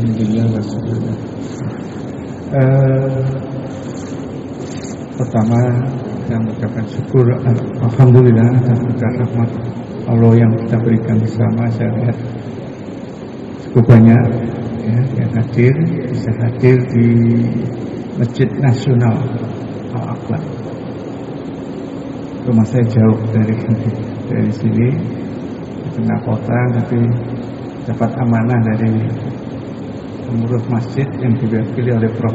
Alhamdulillah wassalam. Pertama saya mengucapkan syukur Alhamdulillah atas berkat rahmat Allah yang kita berikan bersama. Saya lihat cukup banyak ya, yang bisa hadir di Masjid Nasional Al-Aqsa. Rumah saya jauh dari sini, di tengah kota, tapi dapat amanah dari pengurus masjid yang diwakili oleh Prof.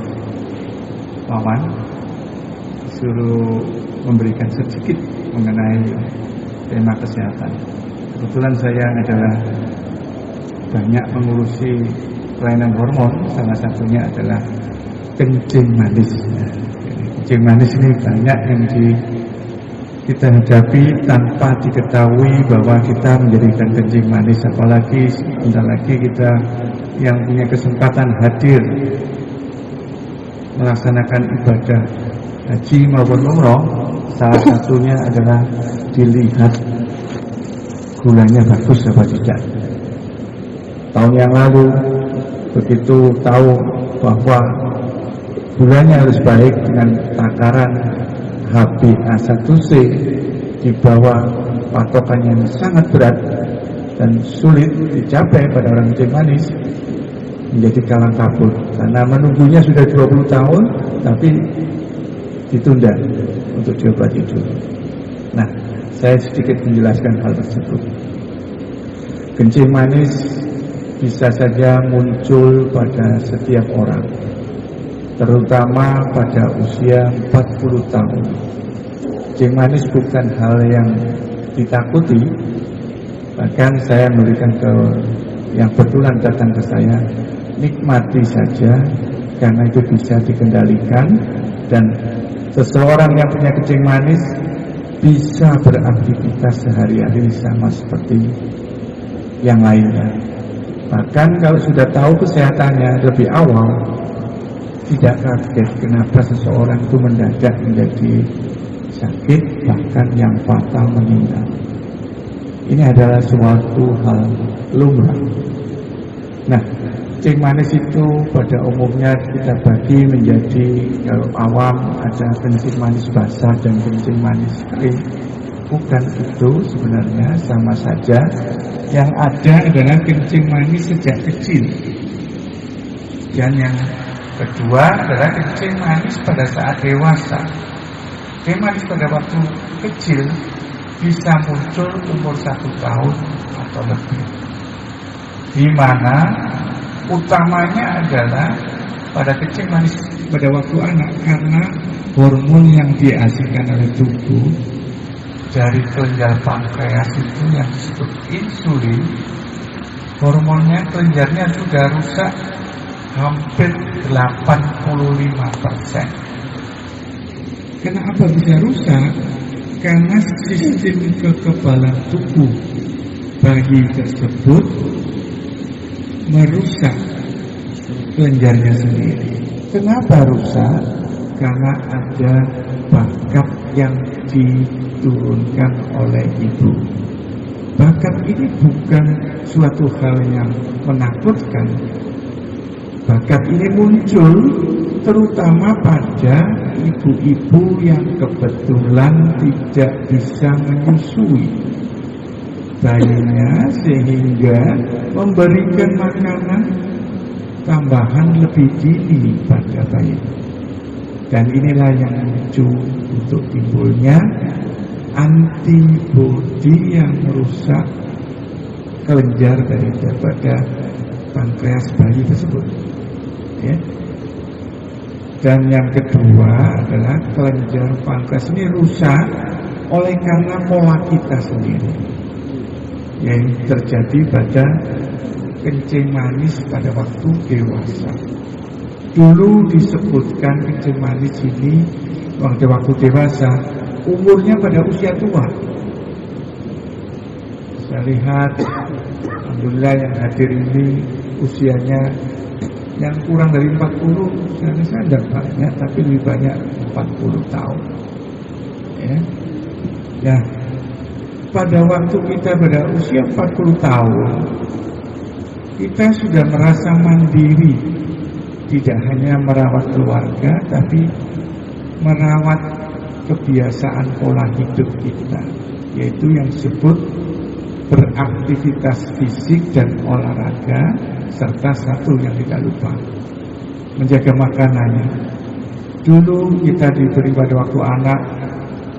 Wawan, disuruh memberikan sedikit mengenai tema kesehatan. Kebetulan saya adalah banyak mengurusi kelainan hormon, salah satunya adalah kencing manis. Kencing manis ini banyak yang kita hadapi tanpa diketahui bahwa kita menjadikan kencing manis, apalagi sebentar lagi kita yang punya kesempatan hadir melaksanakan ibadah haji maupun umroh, salah satunya adalah dilihat gulanya bagus apa tidak. Tahun yang lalu begitu tahu bahwa gulanya harus baik dengan takaran HbA1c di bawah patokan yang sangat berat dan sulit dicapai pada orang kencing manis, menjadi kalang kabut karena menunggunya sudah 20 tahun tapi ditunda untuk diobati dulu. Nah, saya sedikit menjelaskan hal tersebut. Kencing manis bisa saja muncul pada setiap orang, terutama pada usia 40 tahun. Kencing manis bukan hal yang ditakuti. Bahkan saya memberikan ke yang kebetulan datang ke saya, nikmati saja karena itu bisa dikendalikan, dan seseorang yang punya kencing manis bisa beraktivitas sehari-hari sama seperti yang lainnya. Bahkan kalau sudah tahu kesehatannya lebih awal, tidak kaget kenapa seseorang itu mendadak menjadi sakit, bahkan yang fatal meninggal. Ini adalah suatu hal lumrah. Nah, kencing manis itu pada umumnya kita bagi menjadi, kalau awam ada kencing manis basah dan kencing manis kering. Bukan itu sebenarnya, sama saja. Yang ada adalah kencing manis sejak kecil. Dan yang kedua adalah kencing manis pada saat dewasa. Kencing manis pada waktu kecil bisa muncul umur 1 tahun atau lebih, di mana utamanya adalah pada kencing manis pada waktu anak, karena hormon yang dihasilkan oleh tubuh dari kelenjar pankreas itu yang disebut insulin, hormonnya kelenjarnya sudah rusak hampir 85%. Kenapa bisa rusak? Karena sistem kekebalan tubuh bayi tersebut merusak kelenjarnya sendiri. Kenapa rusak? Karena ada bakat yang diturunkan oleh ibu. Bakat ini bukan suatu hal yang menakutkan. Bakat ini muncul terutama pada ibu-ibu yang kebetulan tidak bisa menyusui bayinya, sehingga memberikan makanan tambahan lebih dini pada bayi. Dan inilah yang memicu untuk timbulnya antibodi yang merusak kelenjar daripada pankreas bayi tersebut. Ya. Dan yang kedua adalah kelenjar pankreas ini rusak oleh karena pola kita sendiri, yang terjadi pada kencing manis pada waktu dewasa. Dulu disebutkan kencing manis ini pada waktu dewasa, umurnya pada usia tua. Saya lihat, alhamdulillah yang hadir ini usianya yang kurang dari 40, saya tidak banyak, tapi lebih banyak 40 tahun. Ya. Nah, pada waktu kita pada usia 40 tahun, kita sudah merasa mandiri, tidak hanya merawat keluarga, tapi merawat kebiasaan pola hidup kita, yaitu yang disebut beraktivitas fisik dan olahraga, serta satu yang tidak lupa, menjaga makanannya. Dulu kita diberi pada waktu anak,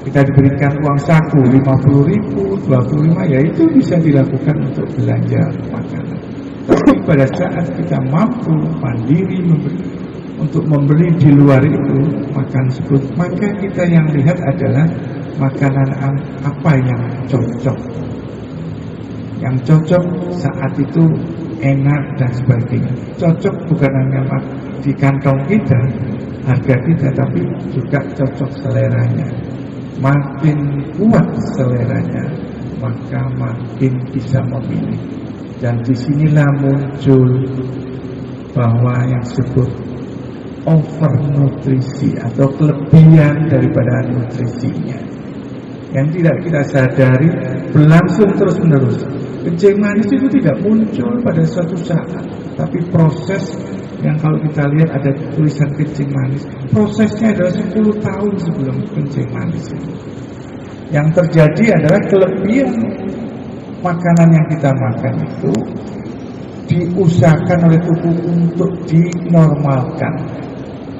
kita diberikan uang saku 50.000, 25, ya itu bisa dilakukan untuk belanja makanan. Tapi pada saat kita mampu mandiri untuk membeli di luar itu makan sebut, maka kita yang lihat adalah makanan apa yang cocok. Yang cocok saat itu enak dan sebagainya. Cocok bukan hanya di kantong kita, harga kita, tapi juga cocok seleranya. Makin kuat seleranya, maka makin bisa memilih. Dan disinilah muncul bahwa yang disebut overnutrisi atau kelebihan daripada nutrisinya, yang tidak kita sadari berlangsung terus menerus. Kencing manis itu tidak muncul pada suatu saat, tapi proses yang kalau kita lihat ada tulisan kencing manis, prosesnya adalah 10 tahun sebelum kencing manis itu. Yang terjadi adalah kelebihan makanan yang kita makan itu diusahakan oleh tubuh untuk dinormalkan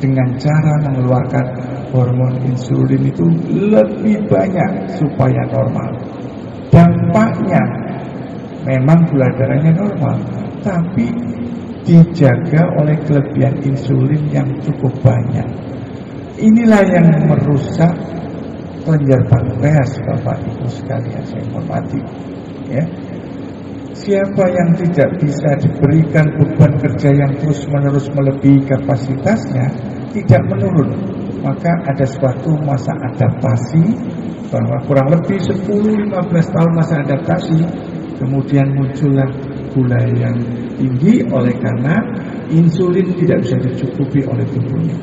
dengan cara mengeluarkan hormon insulin itu lebih banyak supaya normal. Dampaknya memang gula darahnya normal, tapi dijaga oleh kelebihan insulin yang cukup banyak. Inilah yang merusak kelenjar pankreas, Bapak Ibu sekalian saya hormati. Ya. Siapa yang tidak bisa diberikan beban kerja yang terus-menerus melebihi kapasitasnya, tidak menurun, maka ada suatu masa adaptasi, bahwa kurang lebih 10-15 tahun masa adaptasi, kemudian muncullah gula yang tinggi oleh karena insulin tidak bisa dicukupi oleh tubuhnya.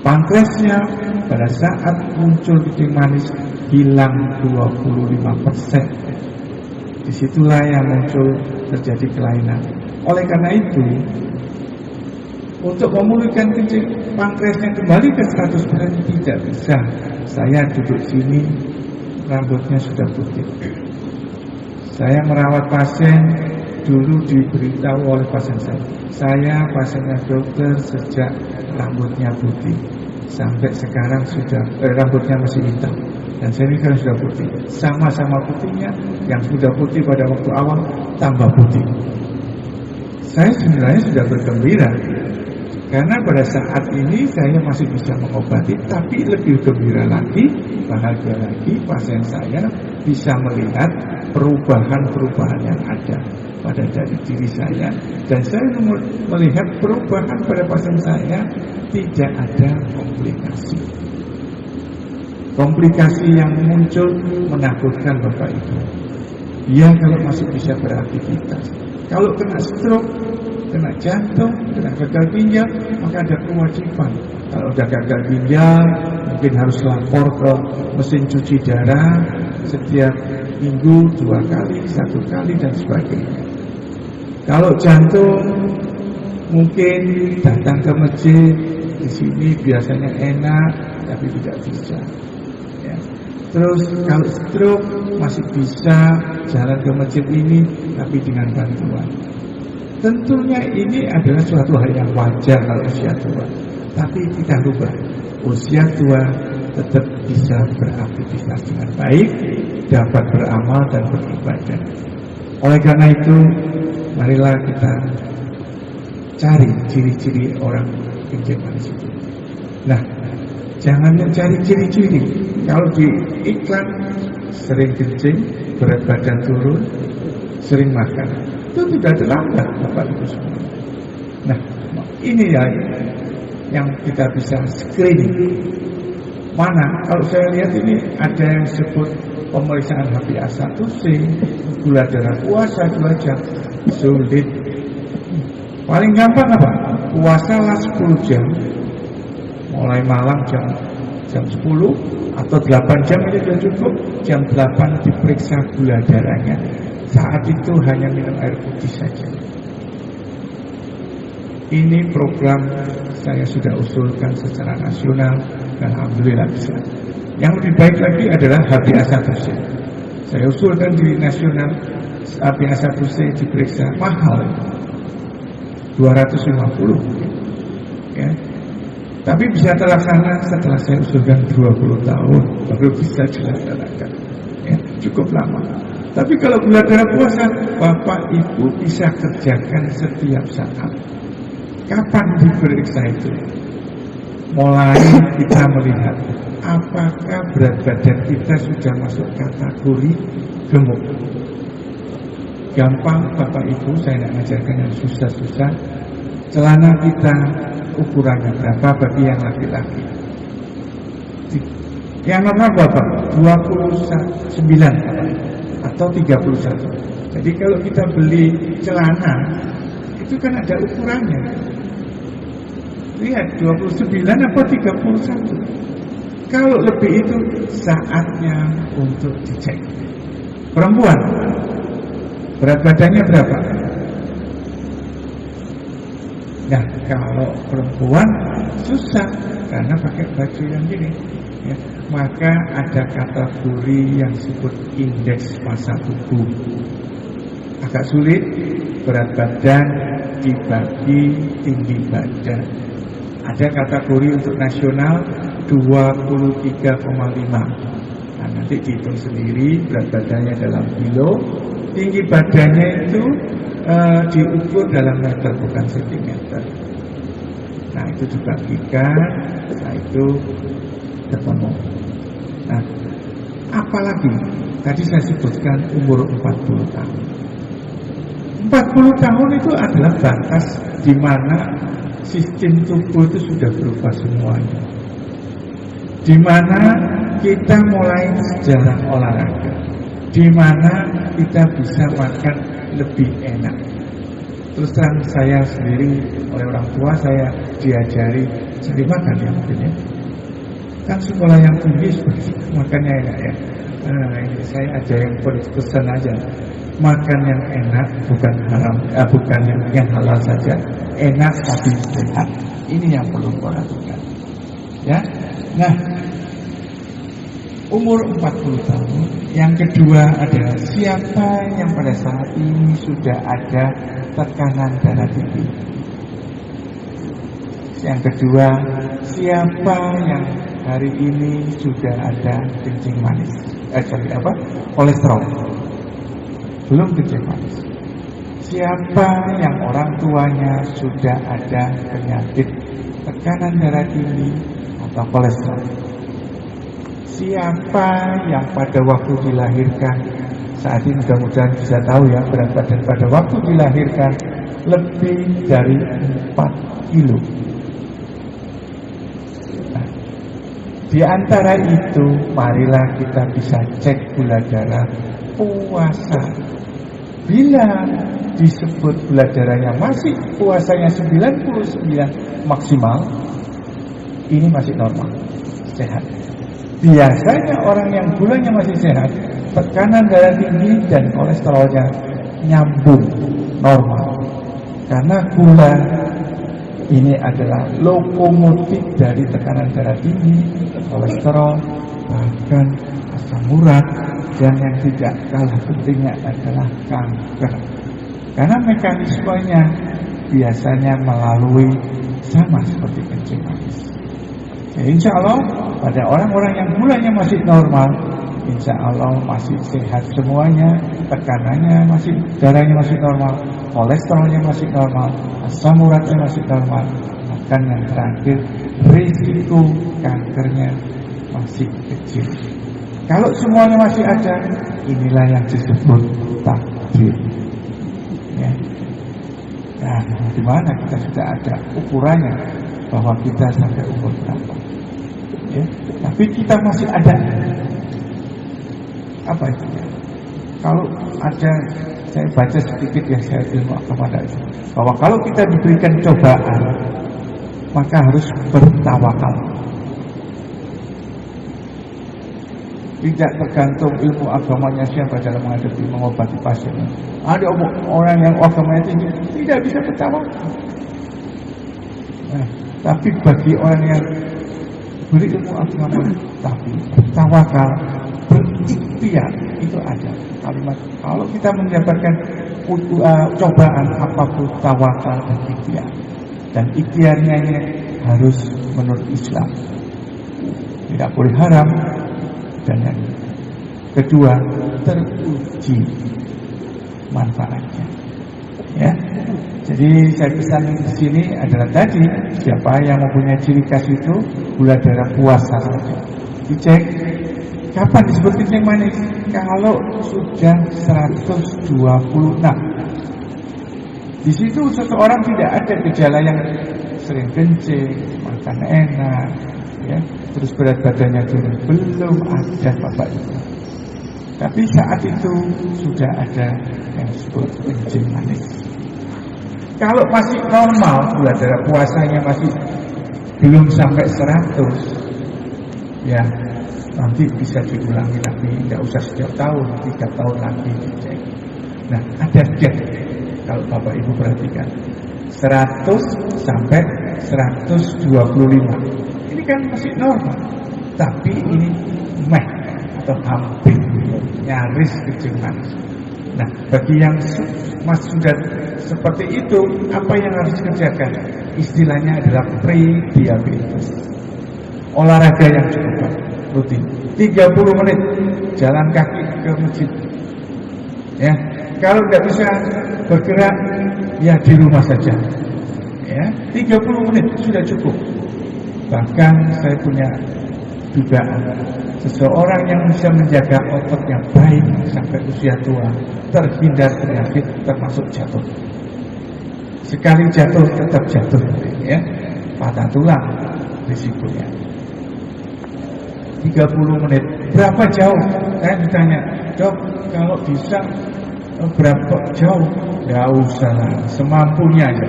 Pankreasnya pada saat muncul kencing manis hilang 25%. Disitulah yang muncul terjadi kelainan. Oleh karena itu, untuk memulihkan kencing pankreasnya kembali ke 100% tidak bisa. Saya duduk sini, rambutnya sudah putih. Saya merawat pasien, dulu diberitahu oleh pasien saya pasiennya dokter sejak rambutnya putih, sampai sekarang sudah rambutnya masih hitam, dan saya ini kan sudah putih. Sama-sama putihnya, yang sudah putih pada waktu awal tambah putih. Saya sebenarnya sudah bergembira, karena pada saat ini saya masih bisa mengobati, tapi lebih gembira lagi, bahagia lagi, pasien saya bisa melihat perubahan-perubahan yang ada pada dari diri saya, dan saya melihat perubahan pada pasien saya tidak ada komplikasi. Komplikasi yang muncul menakutkan Bapak Ibu. Dia kalau masih bisa beraktivitas, kalau kena stroke, kena jantung, kena gagal ginjal, maka ada kewajiban. Kalau udah gagal ginjal, mungkin harus lapor ke mesin cuci darah setiap minggu 2 kali, 1 kali, dan sebagainya. Kalau jantung, mungkin datang ke masjid, di sini biasanya enak, tapi tidak bisa. Ya. Terus kalau stroke masih bisa jalan ke masjid ini, tapi dengan bantuan. Tentunya ini adalah suatu hal yang wajar kalau usia tua. Tapi kita lupa, usia tua tetap bisa beraktivitas dengan baik, dapat beramal dan beribadah. Oleh karena itu, marilah kita cari ciri-ciri orang kencing manis itu. Nah, jangan mencari ciri-ciri. Kalau di iklan sering kencing, berat badan turun, sering makan, itu tidak terlambat, Bapak Ibu semua. Nah, ini ya yang kita bisa screening. Mana? Kalau saya lihat ini ada yang disebut pemeriksaan HbA1c, gula darah puasa 2 jam, sulit. Paling gampang apa? Puasalah 10 jam, mulai malam jam 10 atau 8 jam itu sudah cukup. Jam 8 diperiksa gula darahnya. Saat itu hanya minum air putih saja. Ini program saya sudah usulkan secara nasional dan alhamdulillah bisa. Yang lebih baik lagi adalah HbA1c. Saya usulkan di nasional HbA1c diperiksa mahal 250 ya. Tapi bisa terlaksana setelah saya usulkan 20 tahun baru bisa dilaksanakan ya, cukup lama. Tapi kalau gula darah puasa, Bapak Ibu bisa kerjakan setiap saat. Kapan diperiksa itu? Mulai kita melihat apakah berat badan kita sudah masuk kategori gemuk. Gampang Bapak Ibu, saya tidak mengajarkan yang susah-susah. Celana kita ukurannya berapa bagi yang laki-laki? Yang normal berapa? 29 atau 31. Jadi kalau kita beli celana itu kan ada ukurannya. Lihat 29 atau 31. Kalau lebih itu saatnya untuk dicek. Perempuan berat badannya berapa? Nah, kalau perempuan susah karena pakai baju yang gini ya. Maka ada kategori yang disebut indeks massa tubuh. Agak sulit, berat badan dibagi tinggi badan. Ada kategori untuk nasional 23,5. Nah, nanti dihitung sendiri berat badannya dalam kilo, tinggi badannya itu diukur dalam meter bukan sentimeter. Nah, itu dibagikan, nah itu ketemu. Nah, apalagi tadi saya sebutkan umur 40 tahun. 40 tahun itu adalah batas di mana sistem tubuh itu sudah berubah semuanya. Di mana kita mulai sejarah olahraga, di mana kita bisa makan lebih enak. Terus terang saya sendiri oleh orang tua saya diajari sendiri makan ya mungkin ya. Kan sekolah yang tinggi makannya enak ya. Nah, ini saya aja yang pesan aja. Makan yang enak bukan haram, bukan yang halal saja. Enak tapi sehat. Ini yang perlu dilakukan. Ya. Nah, umur 40 tahun. Yang kedua adalah siapa yang pada saat ini sudah ada tekanan darah tinggi. Yang kedua, siapa yang hari ini sudah ada kencing manis? Kolesterol. Belum kencing manis. Siapa yang orang tuanya sudah ada penyakit tekanan darah tinggi atau kolesterol? Siapa yang pada waktu dilahirkan, saat ini mudah-mudahan bisa tahu ya, berat badan pada waktu dilahirkan lebih dari 4 kilo. Nah, di antara itu marilah kita bisa cek gula darah puasa. Bila disebut gula darahnya masih puasanya 99 maksimal, ini masih normal, sehat. Biasanya orang yang gulanya masih sehat, tekanan darah tinggi dan kolesterolnya nyambung normal. Karena gula ini adalah lokomotif dari tekanan darah tinggi, kolesterol, bahkan asam urat, dan yang tidak kalah pentingnya adalah kanker. Karena mekanismenya biasanya melalui sama seperti kencing manis. Ya, insya Allah pada orang-orang yang gulanya masih normal, insya Allah masih sehat semuanya, tekanannya masih, darahnya masih normal, kolesterolnya masih normal, asam uratnya masih normal. Bahkan yang terakhir, risiko kankernya masih kecil. Kalau semuanya masih ada, inilah yang disebut takdir. Ya. Nah, dimana kita sudah ada ukurannya bahwa kita sampai umur berapa? Ya, tapi kita masih ada apa itu? Kalau ada, saya baca sedikit ya, saya ilmu kepada itu, bahwa kalau kita diberikan cobaan, maka harus bertawakal. Tidak tergantung ilmu agamanya siapa dalam menghadapi mengobati pasien. Ada orang yang agamanya tinggi tidak bisa bertawakal. Nah, tapi bagi orang yang berilmu agama tapi tawakal, berikhtiar, itu ada kalimat. Kalau kita mendapatkan cobaan apapun, tawakal dan ikhtiar. Dan ikhtiarnya ini harus menurut Islam, tidak boleh haram. Dan yang kedua, teruji manfaatnya. Ya, jadi saya pesan di sini adalah tadi, siapa yang mempunyai ciri khas itu gula darah puasa saja. Dicek kapan disebut kencing manis. Kalau sudah 126, di situ seseorang tidak ada gejala yang sering kencing, makan enak, ya, terus berat badannya turun, belum ada Bapak Ibu. Tapi saat itu sudah ada yang disebut kencing manis. Kalau masih normal, gula darah puasanya masih belum sampai 100, ya nanti bisa diulangi lagi, tidak usah setiap tahun, 3 tahun lagi dicek. Nah, ada gap. Kalau Bapak Ibu perhatikan 100 sampai 125, ini kan masih normal, tapi ini atau hampir nyaris kencing manis. Nah, bagi yang sudah seperti itu, apa yang harus dikerjakan? Istilahnya adalah pre-diabetes. Olahraga yang cukup rutin, 30 menit jalan kaki ke masjid. Ya, kalau tidak bisa bergerak, ya di rumah saja. Ya, 30 menit sudah cukup. Bahkan saya punya dugaan, seseorang yang bisa menjaga otot yang baik sampai usia tua, terhindar penyakit termasuk jatuh. Sekali jatuh tetap jatuh, ya, patah tulang risikonya. 30 menit. Berapa jauh? Saya ditanya, Dok, kalau bisa berapa jauh? Nggak usah lah, semampunya aja.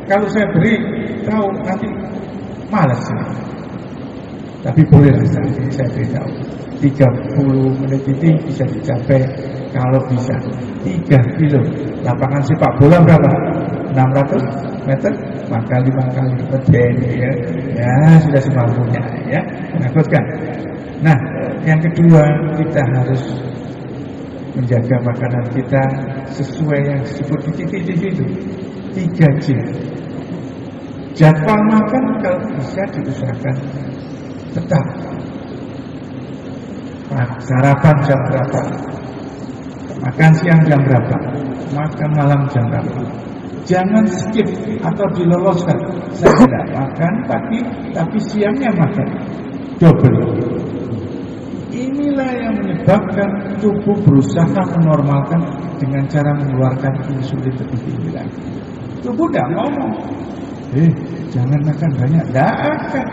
Kalau saya beri tahu nanti malas ini. Tapi bolehlah saya beritahu, 30 menit ini bisa dicapai kalau bisa 3 kilo. Lapangan sepak bola berapa? 600 meter, maka 5 kali berdiri, ya. Ya, sudah semampunya, ya, menakutkan. Nah, yang kedua, kita harus menjaga makanan kita sesuai yang disebut di TV itu 3J. Jadwal makan kalau bisa diusahakan tetap. Sarapan jam berapa, makan siang jam berapa, makan malam jam berapa. Jangan skip atau diloloskan. Saya tidak makan pagi, tapi siangnya makan double. Inilah yang menyebabkan tubuh berusaha menormalkan dengan cara mengeluarkan insulin lebih tinggi lagi. Tubuh tidak ngomong, jangan makan banyak, tidak akan.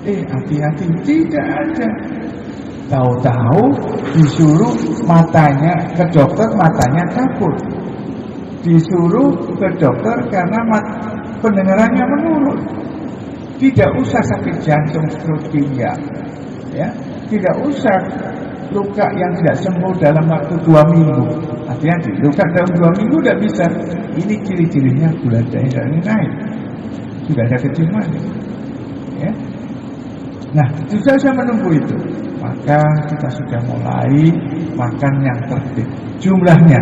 Hati-hati, tidak ada. Tahu-tahu disuruh matanya ke dokter, matanya kabur. Disuruh ke dokter karena pendengarannya menurun. Tidak usah sakit jantung, stroke, ginjal, ya. Tidak usah luka yang tidak sembuh dalam waktu 2 minggu. Hati-hati, luka dalam 2 minggu tidak bisa. Ini ciri-cirinya gula darahnya naik, sudah ada kencing manis, ya. Nah, susah saya menunggu itu, maka kita sudah mulai makan yang tertib. Jumlahnya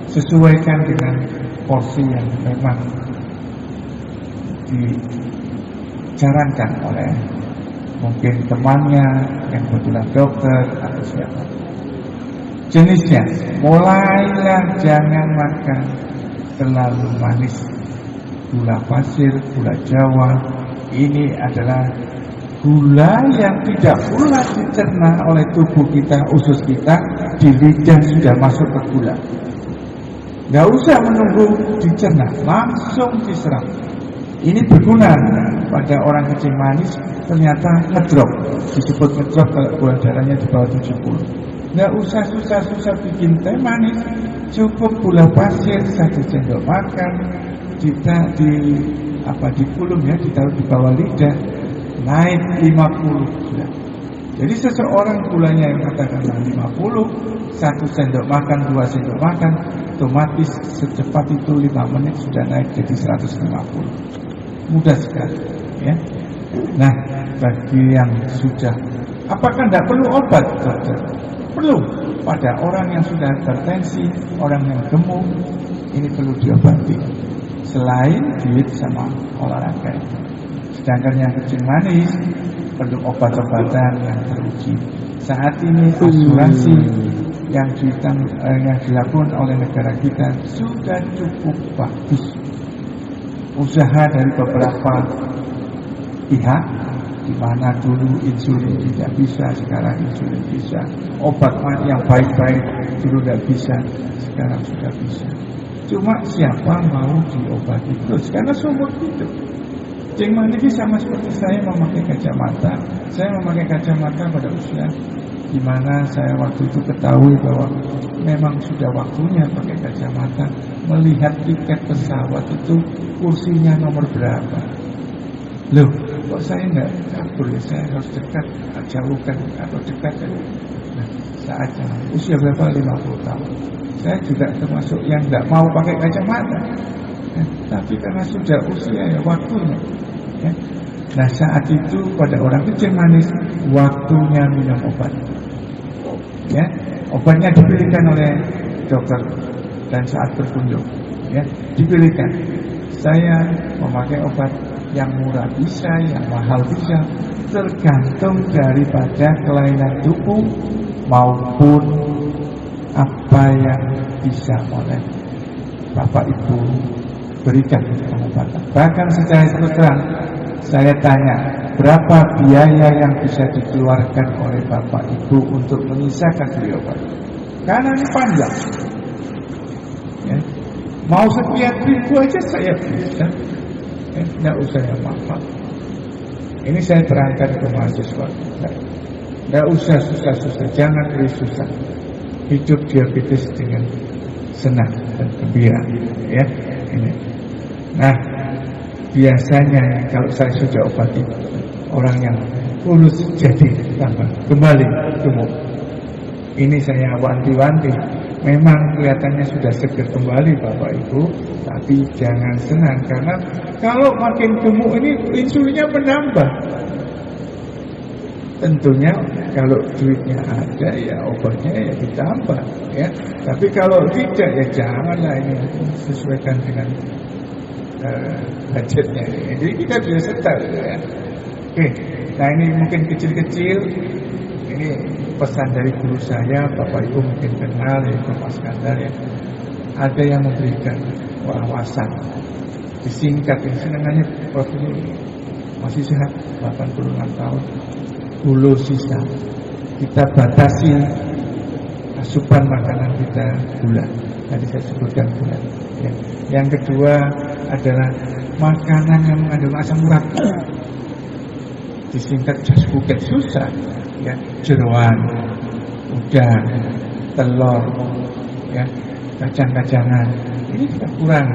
sesuaikan dengan porsi yang memang disarankan oleh mungkin temannya yang kebetulan dokter atau siapa. Jenisnya, mulailah jangan makan terlalu manis, gula pasir, gula Jawa. Ini adalah gula yang tidak pula dicerna oleh tubuh kita, usus kita, di lidah sudah masuk ke gula. Nggak usah menunggu dicerna, langsung diserap. Ini berguna pada orang kencing manis, ternyata ngedrop. Disebut ngedrop kalau gula darahnya di bawah 70. Nggak usah susah-susah bikin teh manis, cukup gula pasir 1 sendok makan, dikulum, ya, ditaruh di bawah lidah, naik 50 sudah. Jadi seseorang gulanya yang katakanlah 50, 1 sendok makan, 2 sendok makan, otomatis secepat itu 5 menit sudah naik jadi 150. mudah sekali, ya. Nah, bagi yang sudah, apakah tidak perlu obat, dokter? Perlu. Pada orang yang sudah hipertensi, orang yang gemuk, ini perlu diobati. Selain diet sama olahraga. Sedangkan yang kencing manis perlu obat-obatan yang teruji. Saat ini asuransi yang dilakukan oleh negara kita sudah cukup bagus. Usaha dari beberapa pihak, di mana dulu insulin tidak bisa, sekarang insulin bisa. Obat yang baik-baik dulu tidak bisa, sekarang sudah bisa. Cuma siapa mau diobati terus? Karena seumur hidup. Cing Mandiri sama seperti saya memakai kacamata. Saya memakai kacamata pada usia di mana saya waktu itu ketahui bahwa memang sudah waktunya pakai kacamata. Melihat tiket pesawat itu kursinya nomor berapa. Loh, kok saya enggak campur ya? Saya harus dekat, jauhkan atau dekat. Nah, saatnya usia berapa? 50 tahun. Saya juga termasuk yang enggak mau pakai kacamata. Tapi karena sudah usia ya waktunya. Ya. Nah, saat itu pada orang kencing manis waktunya minum obat. Ya, obatnya dipilihkan oleh dokter dan saat berkunjung, ya, dipilihkan. Saya memakai obat yang murah bisa, yang mahal bisa, tergantung daripada kelainan tubuh maupun apa yang bisa oleh Bapak Ibu berikan pengobatan. Bahkan secara terus terang saya tanya, berapa biaya yang bisa dikeluarkan oleh Bapak Ibu untuk menyisakan beli obat? Karena ini panjang, ya. Mau sekian ribu aja saya bisa, ya. Tidak usah yang mahal. Ini saya terangkan ke mahasiswa. Tidak usah susah-susah, jangan beri susah. Hidup diabetes dengan senang dan gembira, ya. Ini. Nah, biasanya kalau saya sudah obati orang yang kurus jadi tambah kembali gemuk. Ini saya wanti-wanti. Memang kelihatannya sudah seger kembali Bapak Ibu, tapi jangan senang karena kalau makin gemuk ini insulinnya menambah. Tentunya kalau duitnya ada ya obatnya ya ditambah, ya. Tapi kalau tidak ya janganlah, ini sesuaikan dengan budgetnya. Jadi kita bisa setar, ya. Oke, nah ini mungkin kecil-kecil. Ini pesan dari guru saya, Bapak Ibu mungkin kenal ya, Mas Skandar ya. Ada yang memberikan wawasan disingkat, yang senangannya Prof ini masih sehat, 86 tahun, gula sisa. Kita batasi asupan makanan kita gula. Tadi saya sebutkan gula. Ya. Yang kedua adalah makanan yang mengandung asam urat. Disingkat jas buket susah, ya, jeroan, udang, telur, ya, kacang-kacangan. Ini kita kurang.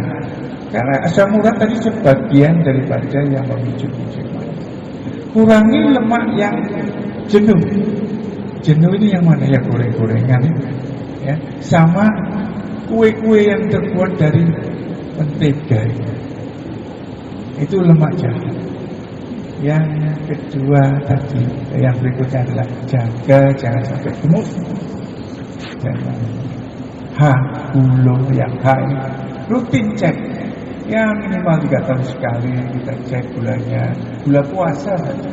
Karena asam urat tadi sebagian daripada yang memicu kencing manis. Kurangi lemak yang jenuh. Jenuh ini yang mana? Ya goreng-gorengan ini, ya, sama kue-kue yang terbuat dari mentega. Itu lemak jahat. Yang kedua tadi, yang berikutnya adalah jaga jangan sampai gemuk. Jangan gula yang ini rutin cek. Ya minimal 3 tahun sekali kita cek gulanya, gula puasa saja,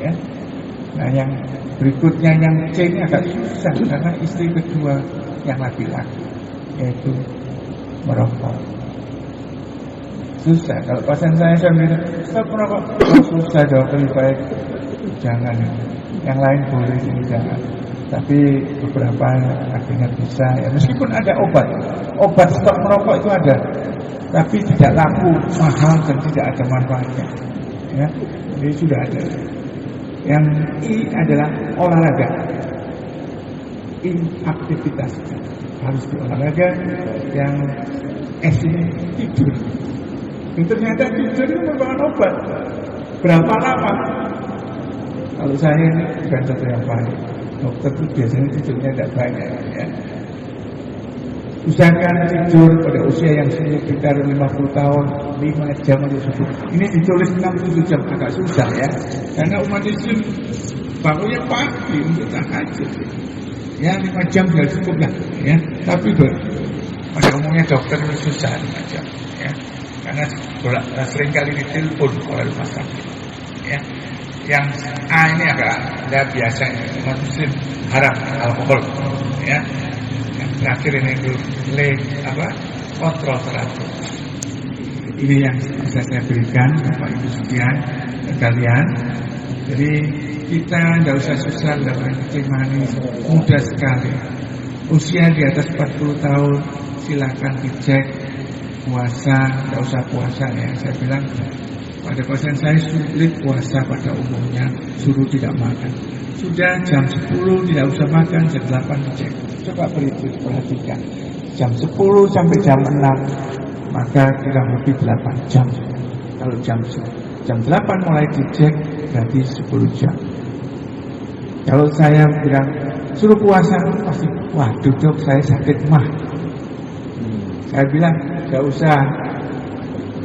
ya. Nah yang berikutnya yang C ini agak susah karena istri kedua yang laki-laki, yaitu merokok. Susah. Kalau pasien saya bilang stop merokok, susah dong, lebih baik jangan. Yang lain boleh ini jangan. Tapi beberapa akhirnya bisa. Ya meskipun ada obat stop merokok itu ada, tapi tidak laku, mahal dan tidak ada manfaatnya. Ya, jadi sudah ada. Yang I adalah olahraga. Aktivitas harus olahraga. Yang S ini tidur. Ternyata tidur itu merupakan obat. Berapa lama? Kalau saya ini bukan satu yang baik. Dokter itu biasanya tidurnya tidak banyak, ya. Usahakan tidur pada usia yang sekitar 50 tahun 5 jam untuk subuh. Ini ditulis 6-7 jam, agak susah ya. Karena umat Islam bangunnya pagi untuk tahajud. Ya 5 jam sudah cukup lah ya. Tapi pada umumnya dokter itu susah 5 jam ya. Karena sering kali ditelepon oleh rumah sakit ya. Yang A ini agak biasa umat Muslim haram alkohol ya. Yang terakhir ini itu kontrol teratur. Ini yang bisa saya berikan Bapak Ibu sekalian. Jadi kita tidak usah susah dalam kencing manis, mudah sekali. Usia di atas 40 tahun silakan dicek puasa, tidak usah puasa ya. Saya bilang pada pasien saya sulit puasa pada umumnya, suruh tidak makan. Sudah jam 10 tidak usah makan, jam 8 dicek. Coba perhatikan. Jam 10 sampai jam 6 maka kurang lebih 8 jam. Kalau jam 8 mulai dicek berarti 10 jam. Kalau saya bilang suruh puasa pasti waduh dok saya sakit mah. Saya bilang gak usah.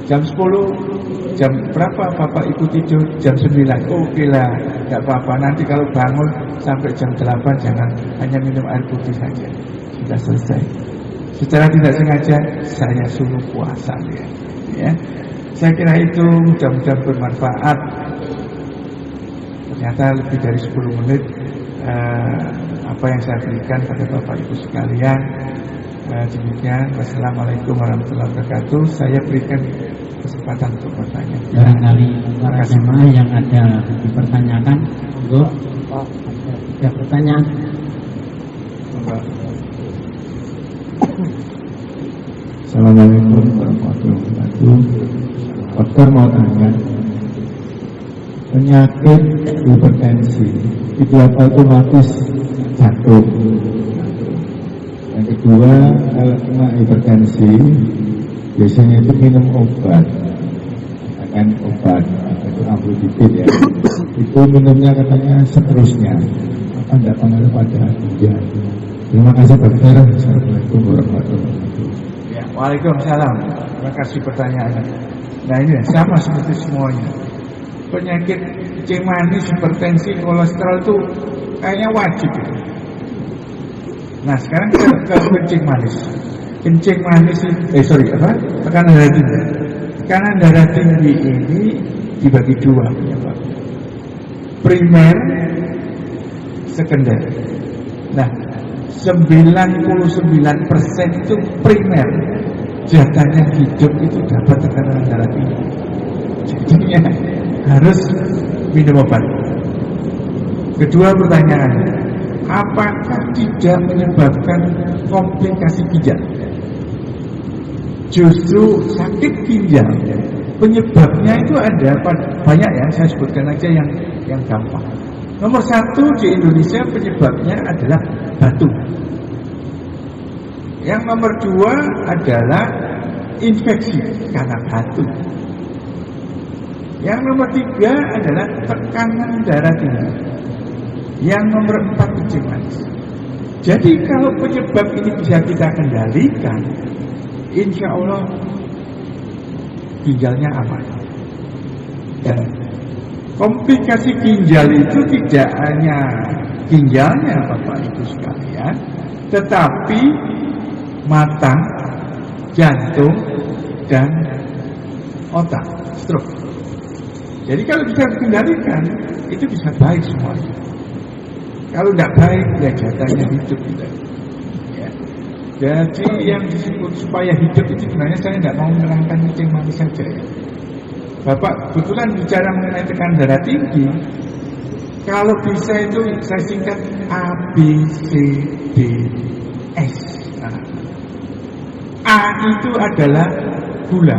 Jam 10 jam berapa Bapak Ibu tidur? Jam 9. Oke lah, gak apa-apa. Nanti kalau bangun sampai jam 8 jangan hanya minum air putih saja. Sudah selesai. Secara tidak sengaja saya suruh puasa ya. Saya kira itu mudah-mudahan bermanfaat. Ternyata lebih dari 10 menit apa yang saya berikan pada Bapak Ibu sekalian. Demikian. Wassalamualaikum warahmatullahi wabarakatuh. Saya berikan kesempatan untuk bertanya. Barangkali para jemaah yang ada dipertanyakan, monggo. Ada pertanyaan? Assalamualaikum warahmatullahi wabarakatuh. Dokter mau tanya, penyakit hipertensi itu apa otomatis jantung? Yang kedua, kalau kena hipertensi biasanya itu minum obat, akan obat itu amlodipin ya. Itu minumnya katanya seterusnya, apa tidak pengaruh pada ginjal? Terima kasih dokter. Assalamualaikum warahmatullahi wabarakatuh. Ya, waalaikumsalam. Terima kasih pertanyaannya. Nah ini sama seperti semuanya. Penyakit kencing manis, hipertensi, kolesterol itu kayaknya wajib. Nah sekarang kita ke kencing manis. Kencing manis, tekanan darah tinggi. Tekanan darah tinggi ini dibagi dua penyebab. Primer, sekunder. Nah 99% itu primer. Jatahnya hidup itu dapat tekanan darah tinggi. Jadinya harus minum obat. Kedua pertanyaannya, apakah tidak menyebabkan komplikasi ginjal? Justru sakit ginjal penyebabnya itu ada banyak ya, saya sebutkan aja yang gampang. Nomor 1 di Indonesia penyebabnya adalah batu. Yang nomor 2 adalah infeksi karena batu. Yang nomor 3 adalah tekanan darah tinggi. Yang nomor 4 kencing manis. Jadi kalau penyebab ini bisa kita kendalikan, insya Allah ginjalnya aman. Dan komplikasi ginjal itu tidak hanya ginjalnya Bapak Ibu sekalian, tetapi mata, jantung, dan otak, stroke. Jadi kalau bisa dikendalikan, itu bisa baik semuanya. Kalau tidak baik, ya jatahnya hidup tidak. Ya. Jadi yang disebut supaya hidup itu sebenarnya saya tidak mau menerangkan kencing manis saja ya. Bapak kebetulan bicara mengenai tekanan darah tinggi. Kalau bisa itu saya singkat A, B, C, D, S. Nah, A itu adalah gula.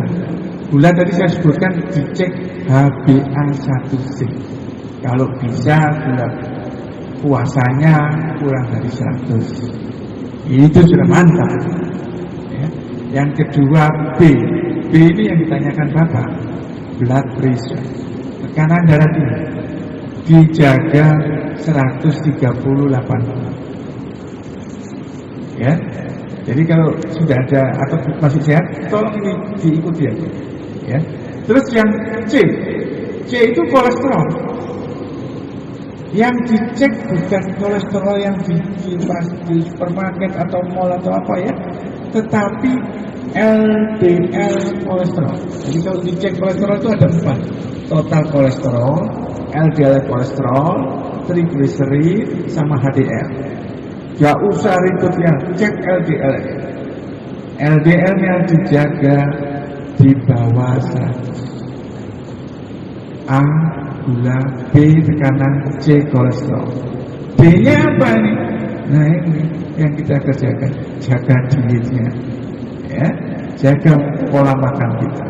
Gula tadi saya sebutkan dicek HbA1c. Kalau bisa gula puasanya kurang dari 100. Itu sudah mantap. Ya. Yang kedua B. B ini yang ditanyakan Bapak. Blood pressure. Tekanan darah tinggi. Dijaga 138. Ya. Jadi kalau sudah ada atau masih sehat, tolong ini diikuti ya. Ya. Terus yang C itu kolesterol. Yang dicek bukan kolesterol yang di supermarket atau mall atau apa ya, tetapi LDL kolesterol. Jadi kalau dicek kolesterol itu ada 4: total kolesterol, LDL kolesterol, trigliserid, sama HDL. Gak usah ribet ya, cek LDL. LDL-nya dijaga di bawah 100. A gula, B tekanan, C kolesterol. D-nya apa nih? Nah ini yang kita kerjakan, jaga dietnya, ya, jaga pola makan kita.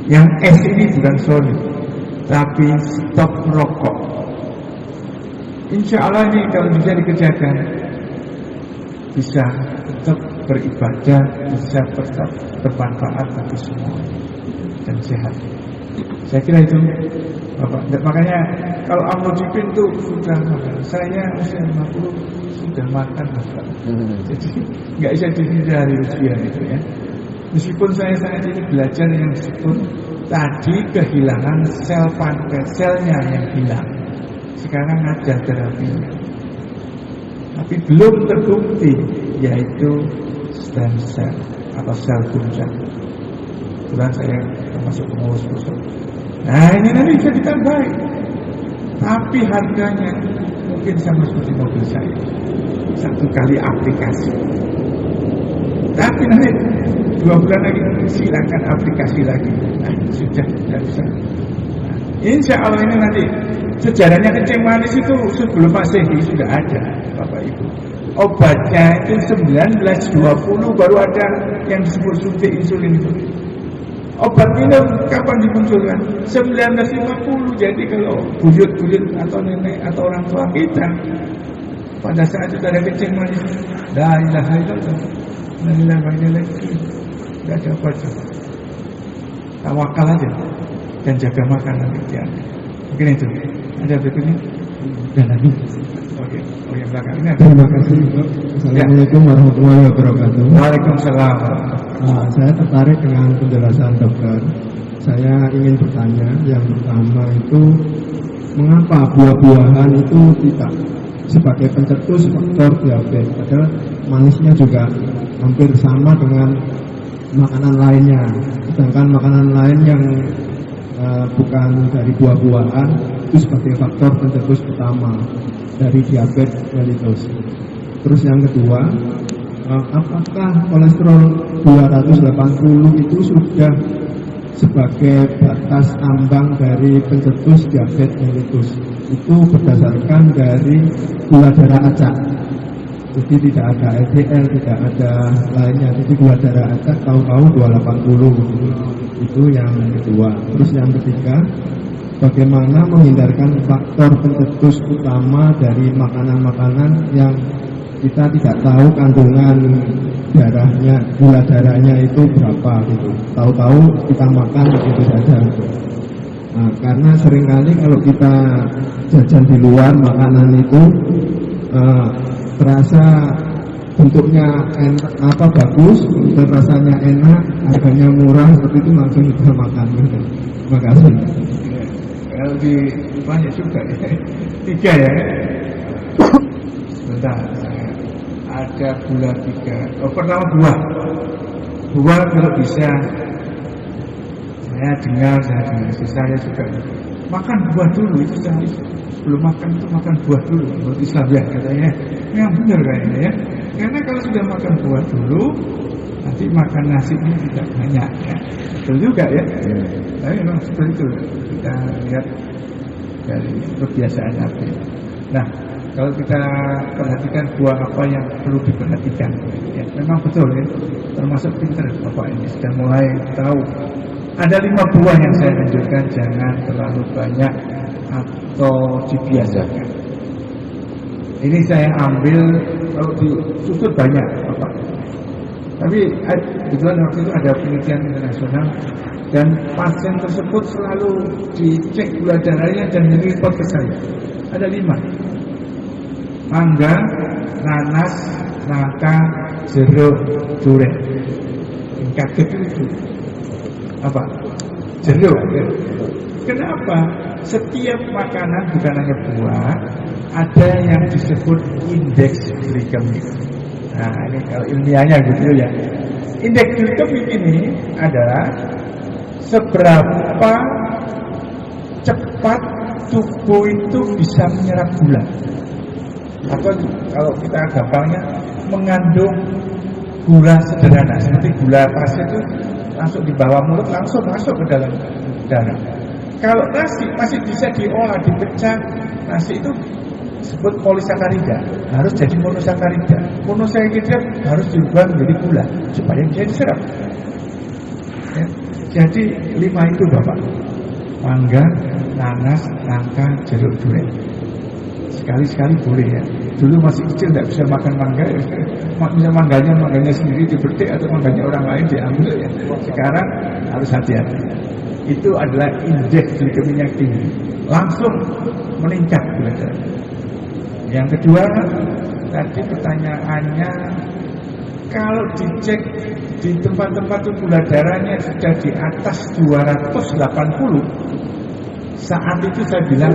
Yang S ini bukan solid, tapi stop rokok. Insya Allah ini kalau bisa dikerjakan, bisa tetap beribadah, bisa tetap bermanfaat bagi semua dan sehat. Saya kira itu Bapak. Makanya kalau amlodipin itu sudah makan. Saya usia 50 sudah makan Bapak. Jadi nggak bisa dihindari usia itu ya. Meskipun saya saat ini belajar yang meskipun tadi kehilangan sel pankreas, selnya yang hilang. Sekarang ada terapinya. Tapi belum terbukti, yaitu stem cell atau sel tunjang. Kebetulan saya termasuk pengurus pusat. Nah ini nanti bisa ditambahin, tapi harganya mungkin sama seperti mobil saya, 1 kali aplikasi. Tapi nanti 2 bulan lagi silakan aplikasi lagi. Nah sudah tidak bisa. Nah, insya Allah ini nanti sejarahnya kencing manis itu sebelum Masehi sudah ada, Bapak Ibu. Obatnya itu 1920 baru ada yang disebut suntik insulin itu. Obat minum kapan dimunculkan? 1950. Jadi kalau buyut-buyut atau nenek atau orang tua kita pada saat itu ada kencing manis, la ilaha illallah, la ilaha illallah, tidak ada obat. Tawakal aja dan jaga makanan ya. Mungkin itu. Ada berikutnya? Ada lagi. Oke. Oh yang belakang ini ada. Terima kasih. Assalamualaikum warahmatullahi wabarakatuh. Waalaikumsalam. Saya tertarik dengan penjelasan dokter. Saya ingin bertanya, yang pertama itu mengapa buah-buahan itu tidak sebagai pencetus faktor diabetes, padahal manisnya juga hampir sama dengan makanan lainnya, sedangkan makanan lain yang bukan dari buah-buahan itu sebagai faktor pencetus utama dari diabetes mellitus. Terus yang kedua, apakah kolesterol 280 itu sudah sebagai batas ambang dari pencetus diabetes mellitus? Itu berdasarkan dari gula darah acak. Jadi tidak ada LDL, tidak ada lainnya. Jadi gula darah acak tahu-tahu 280. Itu yang kedua. Terus yang ketiga, bagaimana menghindarkan faktor pencetus utama dari makanan-makanan yang kita tidak tahu kandungan darahnya, gula darahnya itu berapa gitu. Tahu-tahu kita makan begitu saja. Nah, karena seringkali kalau kita jajan di luar makanan itu terasa bentuknya enak, bagus, rasanya enak, harganya murah, seperti itu langsung kita makan. Terima kasih. Lebih banyak juga ya. 3 ya. Sebentar. Ada gula 3. Pertama buah kalau bisa. Saya dengar saya juga makan buah dulu. Itu saya belum makan itu makan buah dulu. Menurut Islam ya katanya. Yang benar kayaknya ya. Karena kalau sudah makan buah dulu, nanti makan nasinya tidak banyak ya. Betul juga ya. Tapi memang seperti itu kita lihat dari kebiasaan Nabi. Nah, kalau kita perhatikan buah apa yang perlu diperhatikan, ya, memang betul ya. Termasuk pinter Bapak ini sudah mulai tahu. Ada 5 buah yang saya tunjukkan, jangan terlalu banyak atau dibiasakan. Ini saya ambil kalau di sudut banyak Bapak. Tapi kebetulan waktu itu ada penelitian internasional dan pasien tersebut selalu dicek gula darahnya dan report ke saya. Ada 5: mangga, nanas, nangka, jeruk, durian. Kaget itu. Apa? Jeruk. Kenapa? Setiap makanan bukan hanya buah, ada yang disebut indeks glikemik. Nah, ini kalau ilmiahnya gitu ya. Indeks glikemik ini adalah seberapa cepat tubuh itu bisa menyerap gula. Atau kalau kita gampangnya mengandung gula sederhana, seperti gula pasir itu langsung di bawah mulut, langsung masuk ke dalam darah. Kalau nasi masih bisa diolah, dipecah, nasi itu disebut polisakarida, harus jadi monosakarida. Monosakarida harus diubah menjadi gula supaya bisa diserap. Ya. Jadi 5 itu Bapak: mangga, nanas, nangka, jeruk, durian. Sekali-sekali boleh ya. Dulu masih kecil tidak bisa makan mangga ya. Bisa mangganya sendiri dipetik atau mangganya orang lain diambil ya. Sekarang harus hati-hati. Itu adalah indeks glikemiknya tinggi, langsung meningkat gula darah. Yang kedua, tadi pertanyaannya, kalau dicek di tempat-tempat itu gula darahnya sudah di atas 280, saat itu saya bilang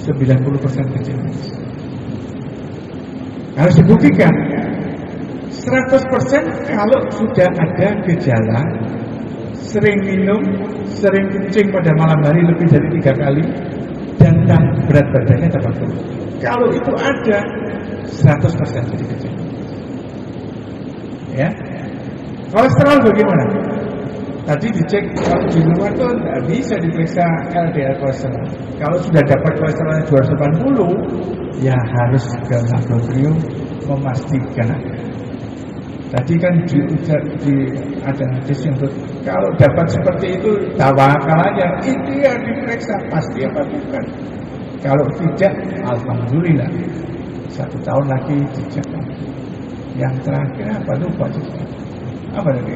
90% kecil. Harus dibuktikan 100% kalau sudah ada gejala sering minum, sering kencing pada malam hari lebih dari 3 kali, dan berat badannya 80. Kalau itu ada 100% jadi kecil. Ya. Kolesterol bagaimana? Tadi dicek, kalau di luar tuh nggak bisa diperiksa LDL kolesterol. Kalau sudah dapat kolesterolnya 280, ya harus ke laboratorium memastikan. Tadi kan ada hadis yang kalau dapat seperti itu tawakal aja, itu yang diperiksa pasti apa bukan. Kalau tidak, alhamdulillah 1 tahun lagi dicek. Yang terakhir apa lupa juga. Apa lagi?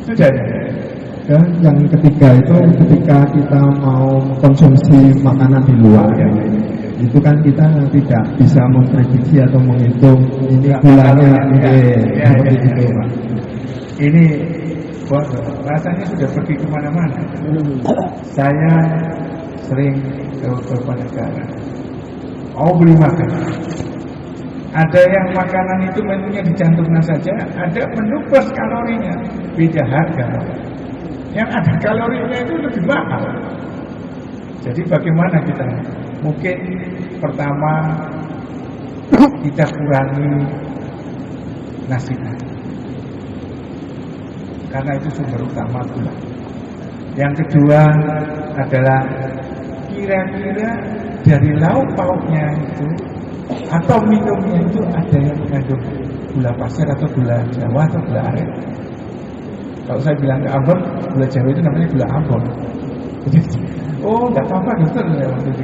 Sudah ya. Dan yang ketiga itu ketika kita mau konsumsi makanan di luar, itu kan kita tidak bisa memprediksi atau menghitung ini gulanya seperti itu, Pak. Ini rasanya sudah pergi kemana-mana. Saya sering ke beberapa negara, mau beli makanan. Ada yang makanan itu menunya dicantumkan saja, ada menu plus kalorinya, beda harga. Yang ada kalorinya itu lebih mahal. Jadi bagaimana kita? Mungkin pertama kita kurangi nasi, karena itu sumber utama gula. Yang kedua adalah kira-kira dari lauk pauknya itu atau minumnya itu ada yang mengandung gula pasir atau gula Jawa atau gula aren. Kalau saya bilang ke Ambon, gula Jawa itu namanya gula Ambon. Oh, nggak apa-apa dokter ya waktu itu.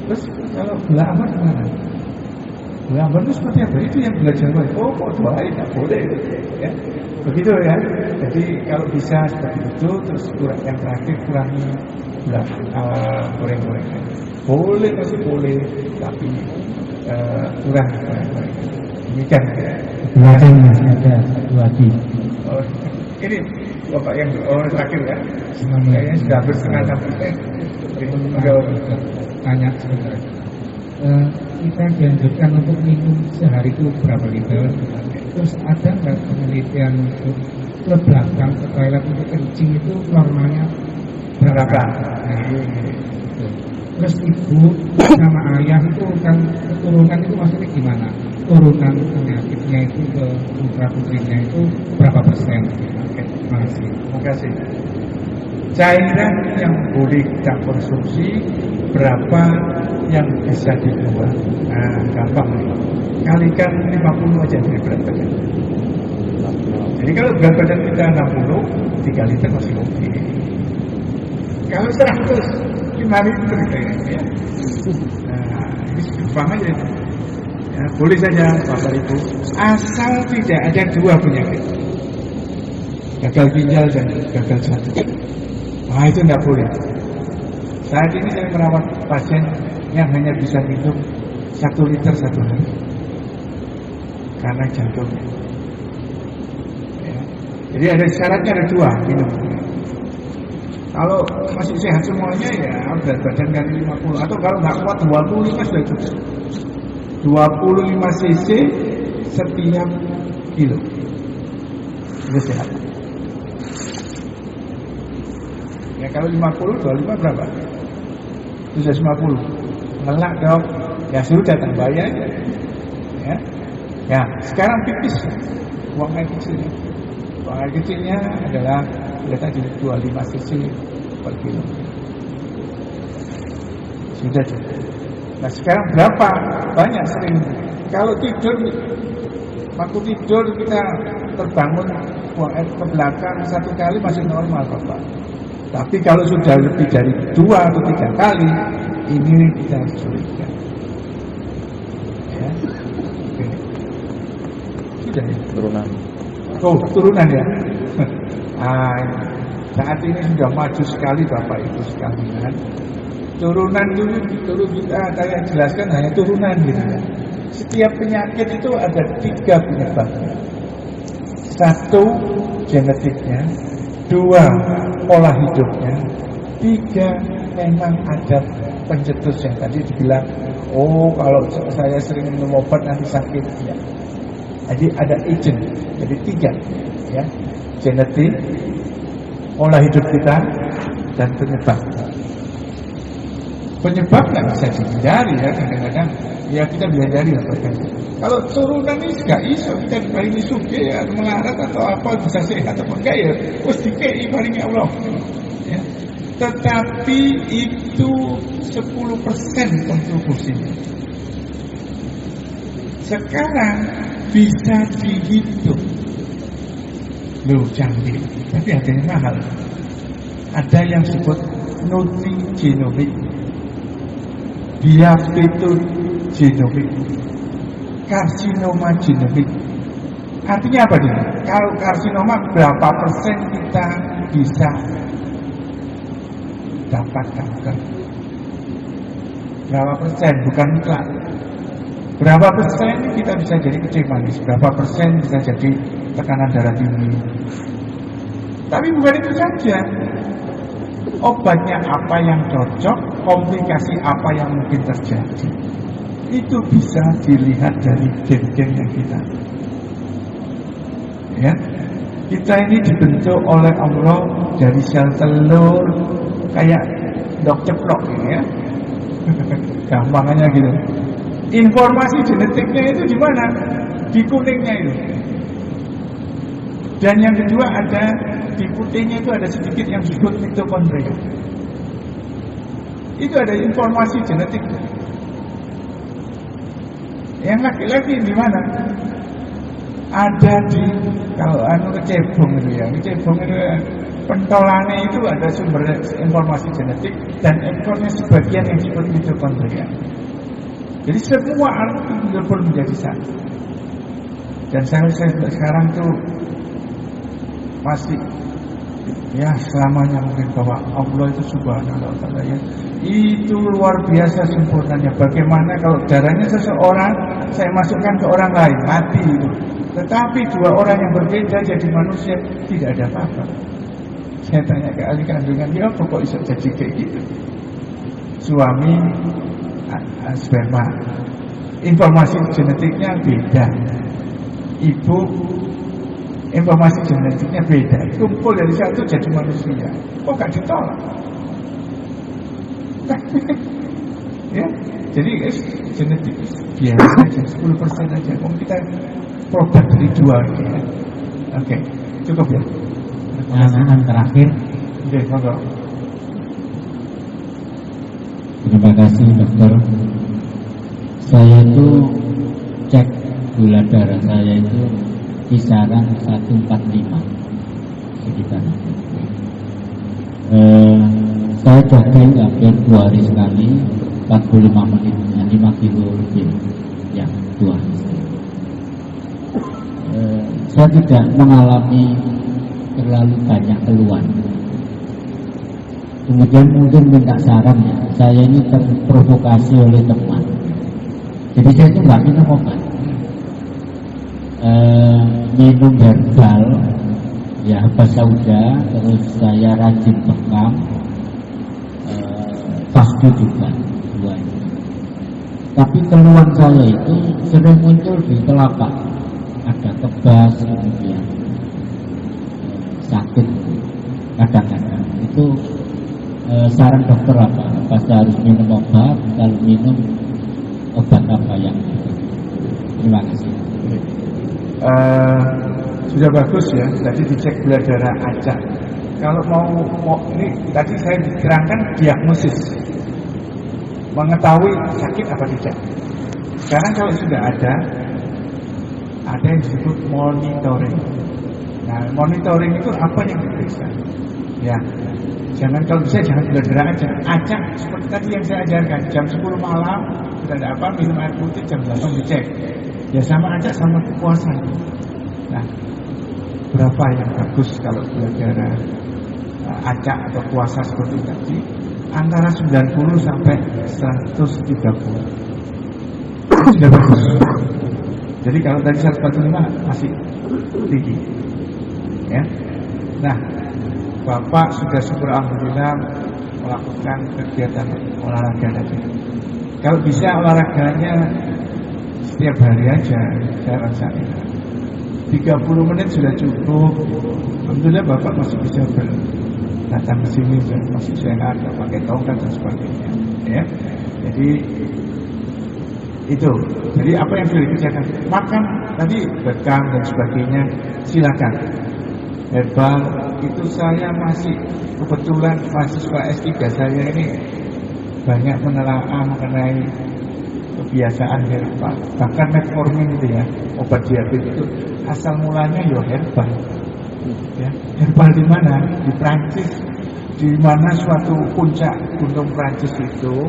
Terus kalau gula Ambon gimana? Gula Ambon itu seperti apa? Itu yang gula Jawa. Oh, kok doain nggak boleh? Ya, begitu ya. Jadi kalau bisa seperti itu, terus yang terakhir kurangi gula goreng-gorengan. Boleh masih boleh, tapi kurang goreng-gorengan. Demikian ya. Belakang masih ada 1 lagi. Oh, ini Bapak yang terakhir ya. Kayaknya sudah hampir setengah jam. Tanya sebentar. Kita dianjurkan untuk minum sehari itu berapa liter? Terus ada nggak penelitian untuk ke belakang ke toilet untuk kencing itu normalnya berapa? Terus ibu sama ayah itu kan keturunan itu maksudnya gimana? Turunan penyakitnya itu ke putra putrinya itu berapa persen? Oke, terima kasih. Terima kasih. Cairan yang boleh kita konsumsi, berapa yang bisa dibuang? Nah, gampang nih. Kalikan 50 aja dari berat badan. Jadi kalau berat badan kita 60, 3 liter masih oke. Kalau 100, 5 liter kayaknya. Nah, ini gampang aja itu. Ya, boleh saja Bapak Ibu, asal tidak ada 2 penyakit, gagal ginjal dan gagal jantung. Nah, itu tidak boleh. Saat ini saya merawat pasien yang hanya bisa minum 1 liter 1 hari karena jantungnya. Ya. Jadi ada syaratnya, ada 2 minum. Kalau masih sehat semuanya ya berat badan kali 50, atau kalau nggak kuat 25 sudah cukup. 25 cc setiap kilo. Itu sehat. Ya kalau 50, 25 berapa? 750. Ngelak dong. Ya sudah tambah aja. Ya. Ya, sekarang pipis. Buang air kecilnya. Buang air kecilnya adalah lihat tadi 25 cc per kilo. Sudah cukup. Nah sekarang berapa? Banyak sering. Kalau tidur, waktu tidur kita terbangun buang air ke belakang 1 kali masih normal Bapak. Tapi kalau sudah lebih dari 2 atau 3 kali, ini kita harus curiga. Ya. Oke. Sudah ya? Turunan. Oh, turunan ya. Saat ini sudah maju sekali Bapak Ibu sekalian. Turunan dulu kita saya jelaskan hanya turunan gitu ya. Setiap penyakit itu ada 3 penyebabnya. 1 genetiknya, 2 pola hidupnya, 3 memang ada pencetus yang tadi dibilang, oh kalau saya sering minum obat nanti sakit ya. Jadi ada agent, jadi 3 ya, genetik, pola hidup kita, dan penyebab. Penyebab nggak bisa dihindari ya, kadang-kadang ya kita belajar apa kan. Kalau turunan ini nggak iso kita paling suke ya, melarat atau apa bisa sehat atau enggak ya, terus dikei paling Allah. Ya. Tetapi itu 10% kontribusinya. Sekarang bisa dihitung. Loh canggih, tapi harganya mahal. Ada yang disebut nutrigenomik, diabetogenomik, karsinoma genomik. Artinya apa nih? Kalau karsinoma berapa persen kita bisa dapat kanker? Berapa persen? Bukan mutlak. Berapa persen kita bisa jadi kencing manis? Berapa persen bisa jadi tekanan darah tinggi? Tapi bukan itu saja. Obatnya apa yang cocok, komplikasi apa yang mungkin terjadi, itu bisa dilihat dari gen-gen yang kita. Ya, kita ini dibentuk oleh Allah dari sel telur kayak dok ceplok ya. Gampangannya gitu. Informasi genetiknya itu di mana? Di kuningnya itu. Dan yang kedua ada di putihnya itu ada sedikit yang disebut mitokondria. Itu ada informasi genetik. Yang laki-laki di mana? Ada di kalau kecebong itu ya, kecebong itu pentolannya itu ada sumber informasi genetik dan ekornya sebagian yang disebut mitokondria. Jadi semua alat itu benar-benar menjadi satu. Dan saya sekarang tuh masih ya selamanya mungkin bahwa Allah itu subhanahu wa ta'ala ya, itu luar biasa sempurnanya. Bagaimana kalau darahnya seseorang saya masukkan ke orang lain mati itu, tetapi 2 orang yang berbeda jadi manusia tidak ada apa-apa. Saya tanya ke ahli kandungan, dia kok bisa jadi kayak gitu? Suami sperma, informasi genetiknya beda, ibu informasi genetiknya beda, kumpul dari satu jadi manusia. Kok gak ditolak? Ya, jadi genetik biasa aja 10% aja. Kalau kita produk dari 2 ya. Oke, cukup ya. Pertanyaan terakhir. Oke, monggo. Terima kasih dokter. Saya itu cek gula darah saya itu kisaran 145 sekitar. Saya jogging hampir 2 hari sekali 45 menit, 5 kilo lebih yang 2 hari sekali. Saya tidak mengalami terlalu banyak keluhan. Kemudian mungkin minta saran ya, saya ini terprovokasi oleh teman. Jadi saya itu nggak minum obat, minum herbal ya bahasa udah, terus saya rajin bekam, tasbih juga duanya. Tapi keluhan saya itu sering muncul di telapak, ada kebas, kemudian sakit kadang-kadang. Itu saran dokter apa? Apa saya harus minum obat? Kalau minum obat apa yang? Terima kasih. Sudah bagus ya, tadi dicek gula darah acak. Kalau mau ini tadi saya diterangkan diagnosis, mengetahui sakit apa tidak. Sekarang kalau sudah ada yang disebut monitoring. Nah, monitoring itu apa yang diperiksa? Ya, kalau bisa jangan gula darah aja. Acak seperti tadi yang saya ajarkan, jam 10 malam sudah ada apa, minum air putih, jam 8 dicek. Ya sama aja sama puasa. Nah, berapa yang bagus kalau gula darah acak atau puasa seperti tadi? Antara 90 sampai 130. Sudah bagus. Jadi kalau tadi 145 masih tinggi. Ya. Nah, Bapak sudah syukur alhamdulillah melakukan kegiatan olahraga tadi. Kalau bisa olahraganya setiap hari aja, saya rasain 30 menit sudah cukup. Alhamdulillah Bapak masih bisa datang ke sini, masih sehat, nggak pakai tongkat dan sebagainya. Ya, jadi itu. Jadi apa yang sudah dikerjakan? Makan tadi bekam dan sebagainya, silakan. Herbal itu saya masih kebetulan mahasiswa S3 saya ini banyak menelaah mengenai kebiasaan herbal. Bahkan metformin itu ya, obat diabetes itu asal mulanya ya herbal. Ya, herbal di mana? Di Prancis, di mana suatu puncak gunung Prancis itu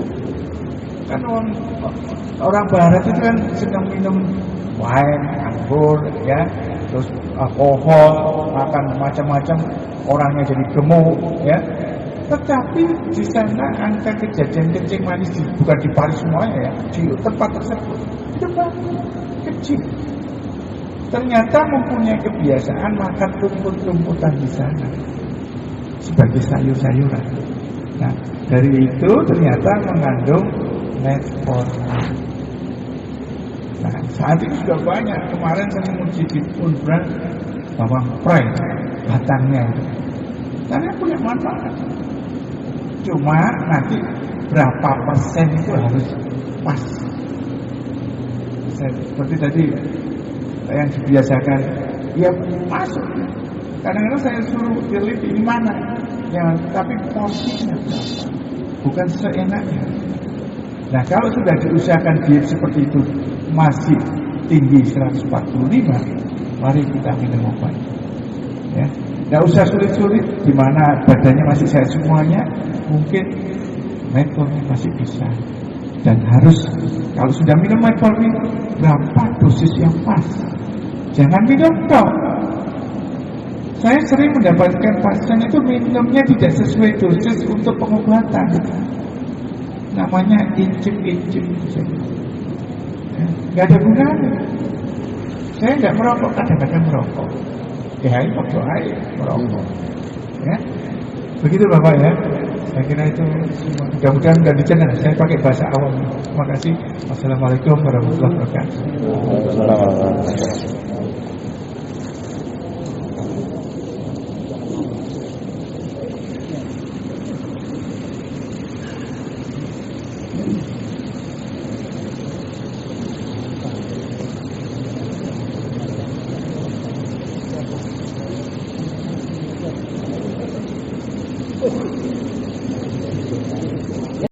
kan orang Barat itu kan sedang minum wine, anggur, ya, terus alkohol, makan macam-macam, orangnya jadi gemuk, ya. Tetapi di sana angka kejadian kencing manis bukan di Paris semuanya ya, di tempat tersebut itu kecil. Ternyata mempunyai kebiasaan makan rumput-rumputan di sana sebagai sayur-sayuran. Nah, dari itu ternyata mengandung metformin. Nah, saat ini sudah banyak. Kemarin saya menguji di Unbrand bawang prei batangnya itu, karena punya manfaat. Cuma nanti berapa persen itu harus pas. Seperti tadi yang dibiasakan, ya masuk. Kadang-kadang saya suruh teliti ini mana, ya, tapi porsinya berapa, bukan seenaknya. Nah, kalau sudah diusahakan diet seperti itu masih tinggi 145, mari kita minum obat. Ya, nggak usah sulit-sulit. Di mana badannya masih sehat semuanya, mungkin metformin masih bisa. Dan harus kalau sudah minum metformin, berapa dosis yang pas? Jangan minum dong. Saya sering mendapatkan pasien itu minumnya tidak sesuai dosis untuk pengobatan. Namanya incip-incip. Gak ada gunanya. Saya nggak merokok, kadang-kadang merokok. Ya, ini merokok. Ya, begitu Bapak ya. Saya kira itu semua. Mudah-mudahan nggak dicengar. Saya pakai bahasa awam. Terima kasih. Wassalamualaikum warahmatullahi wabarakatuh.